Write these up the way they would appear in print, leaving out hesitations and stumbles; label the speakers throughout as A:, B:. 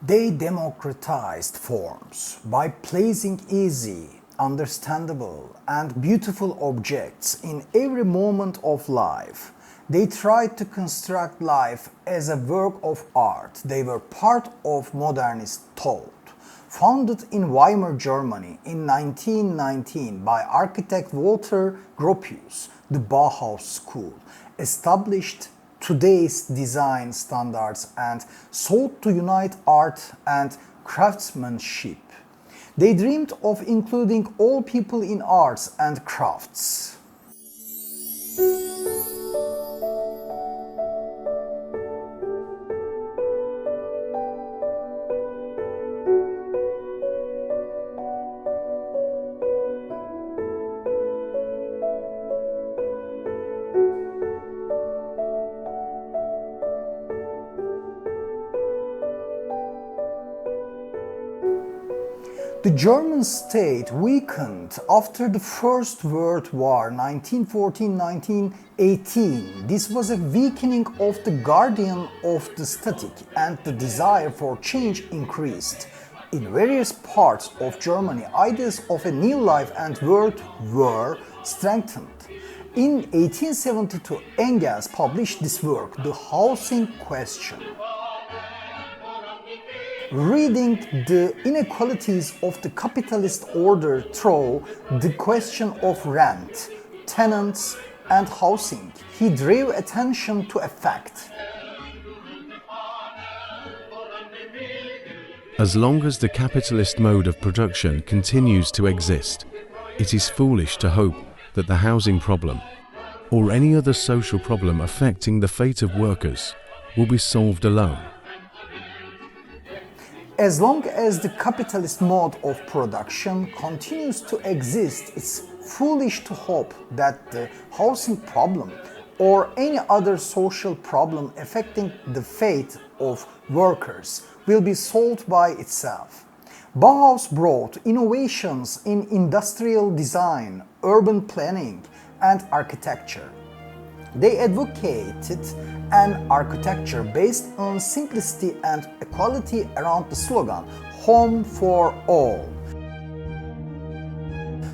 A: They democratized forms by placing easy, understandable, and beautiful objects in every moment of life. They tried to construct life as a work of art. They were part of modernist thought. Founded in Weimar, Germany in 1919 by architect Walter Gropius, the Bauhaus School established today's design standards and sought to unite art and craftsmanship. They dreamed of including all people in arts and crafts. The German state weakened after the First World War 1914-1918. This was a weakening of the guardian of the static and the desire for change increased. In various parts of Germany, ideas of a new life and world were strengthened. In 1872, Engels published this work, The Housing Question. Reading the inequalities of the capitalist order through the question of rent, tenants, and housing, he drew attention to a fact.
B: As long as the capitalist mode of production continues to exist, it is foolish to hope that the housing problem, or any other social problem affecting the fate of workers, will be solved alone.
A: As long as the capitalist mode of production continues to exist, it's foolish to hope that the housing problem or any other social problem affecting the fate of workers will be solved by itself. Bauhaus brought innovations in industrial design, urban planning, and architecture. They advocated an architecture based on simplicity and equality around the slogan, Home for All.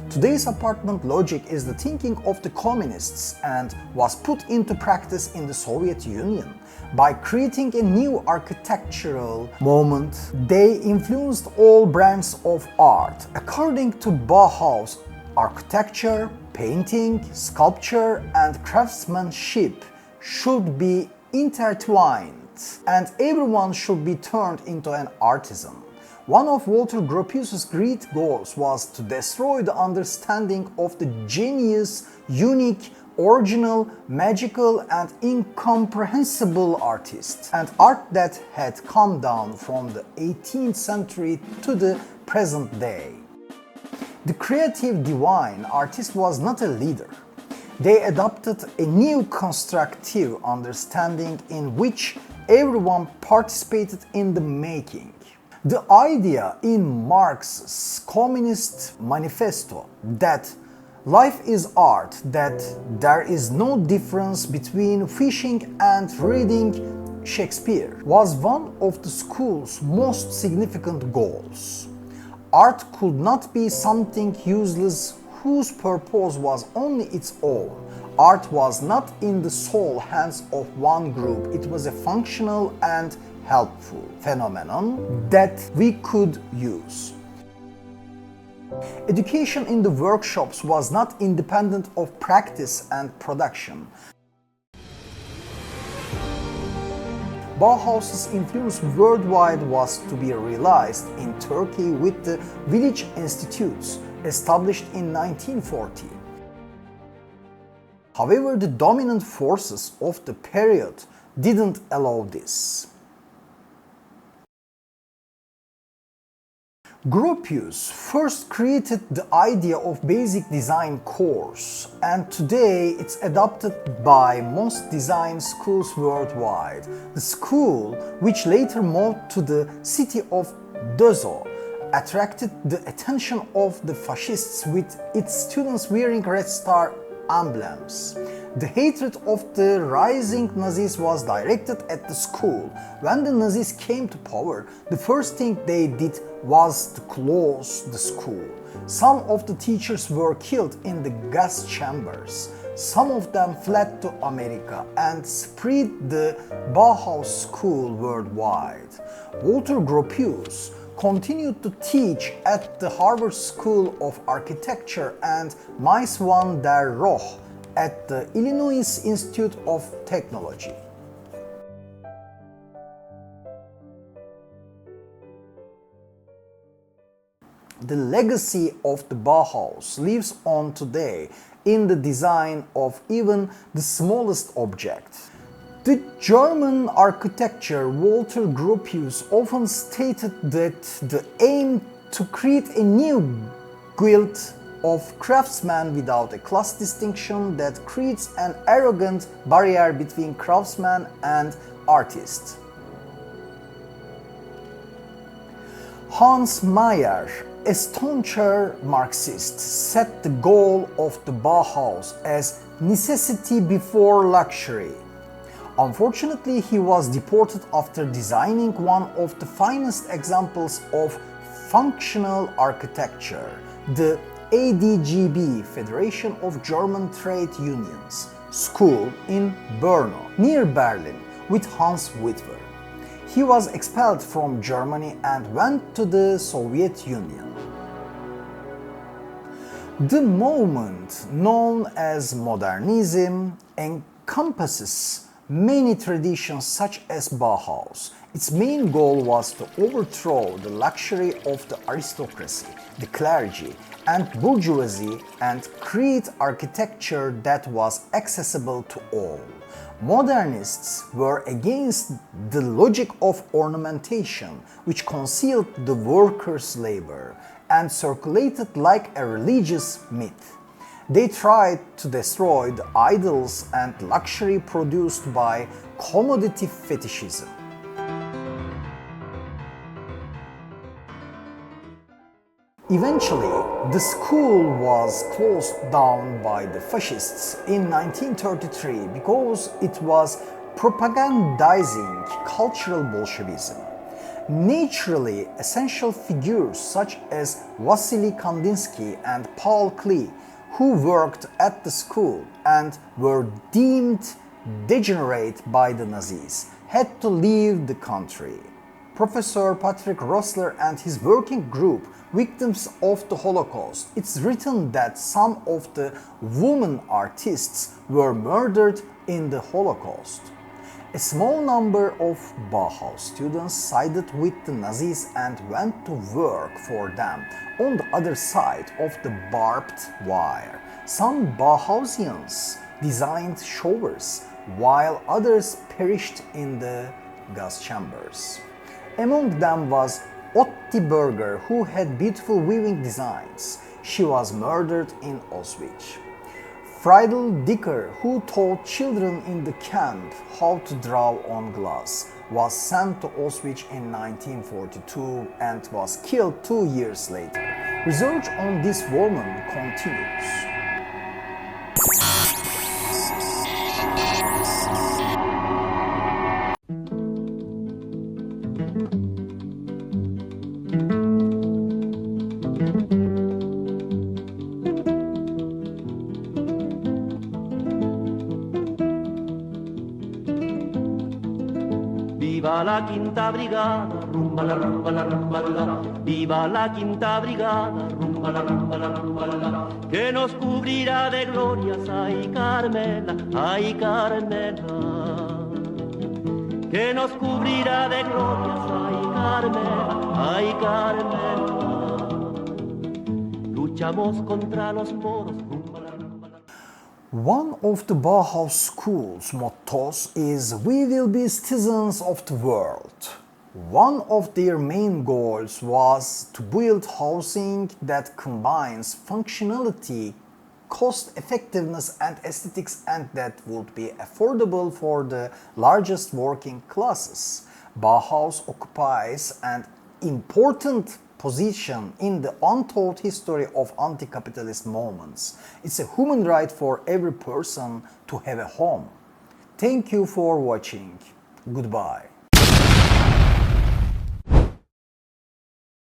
A: Today's apartment logic is the thinking of the communists and was put into practice in the Soviet Union. By creating a new architectural movement, they influenced all branches of art. According to Bauhaus, architecture, painting, sculpture, and craftsmanship should be intertwined, and everyone should be turned into an artisan. One of Walter Gropius's great goals was to destroy the understanding of the genius, unique, original, magical, and incomprehensible artist, and art that had come down from the 18th century to the present day. The creative divine artist was not a leader. They adopted a new constructive understanding in which everyone participated in the making. The idea in Marx's Communist Manifesto that life is art, that there is no difference between fishing and reading Shakespeare, was one of the school's most significant goals. Art could not be something useless whose purpose was only its own. Art was not in the sole hands of one group. It was a functional and helpful phenomenon that we could use. Education in the workshops was not independent of practice and production. Bauhaus's influence worldwide was to be realized in Turkey with the village institutes established in 1940. However, the dominant forces of the period didn't allow this. Gropius first created the idea of basic design course, and today it's adopted by most design schools worldwide. The school, which later moved to the city of Dessau, attracted the attention of the fascists with its students wearing Red Star emblems. The hatred of the rising Nazis was directed at the school. When the Nazis came to power, the first thing they did was to close the school. Some of the teachers were killed in the gas chambers. Some of them fled to America and spread the Bauhaus School worldwide. Walter Gropius continued to teach at the Harvard School of Architecture and Mies van der Rohe at the Illinois Institute of Technology. The legacy of the Bauhaus lives on today in the design of even the smallest object. The German architecture Walter Gropius often stated that the aim to create a new guild of craftsmen without a class distinction that creates an arrogant barrier between craftsman and artist. Hans Mayer, a stauncher Marxist, set the goal of the Bauhaus as necessity before luxury. Unfortunately, he was deported after designing one of the finest examples of functional architecture, the ADGB, Federation of German Trade Unions, school in Brno, near Berlin, with Hans Witwer. He was expelled from Germany and went to the Soviet Union. The movement known as modernism encompasses many traditions such as Bauhaus. Its main goal was to overthrow the luxury of the aristocracy, the clergy, and bourgeoisie and create architecture that was accessible to all. Modernists were against the logic of ornamentation, which concealed the workers' labor and circulated like a religious myth. They tried to destroy the idols and luxury produced by commodity fetishism. Eventually, the school was closed down by the fascists in 1933 because it was propagandizing cultural Bolshevism. Naturally, essential figures such as Wassily Kandinsky and Paul Klee, who worked at the school and were deemed degenerate by the Nazis, had to leave the country. Professor Patrick Rossler and his working group, Victims of the Holocaust, it's written that some of the women artists were murdered in the Holocaust. A small number of Bauhaus students sided with the Nazis and went to work for them on the other side of the barbed wire. Some Bauhausians designed showers, while others perished in the gas chambers. Among them was Otti Berger, who had beautiful weaving designs. She was murdered in Auschwitz. Friedel Dicker, who taught children in the camp how to draw on glass, was sent to Auschwitz in 1942 and was killed 2 years later. Research on this woman continues.
C: Viva la quinta brigada, rumba la rumba la rumba la. Viva la quinta brigada, rumba la rumba la rumba la. Que nos cubrirá de glorias, ay Carmela, ay Carmela. Que nos cubrirá de glorias, ay Carmela, ay Carmela. Luchamos contra los moros.
A: One of the Bauhaus School's mottos is "We will be citizens of the world." One of their main goals was to build housing that combines functionality, cost effectiveness and aesthetics, and that would be affordable for the largest working classes. Bauhaus occupies an important position in the untold history of anti-capitalist movements. It's a human right for every person to have a home. Thank you for watching. Goodbye.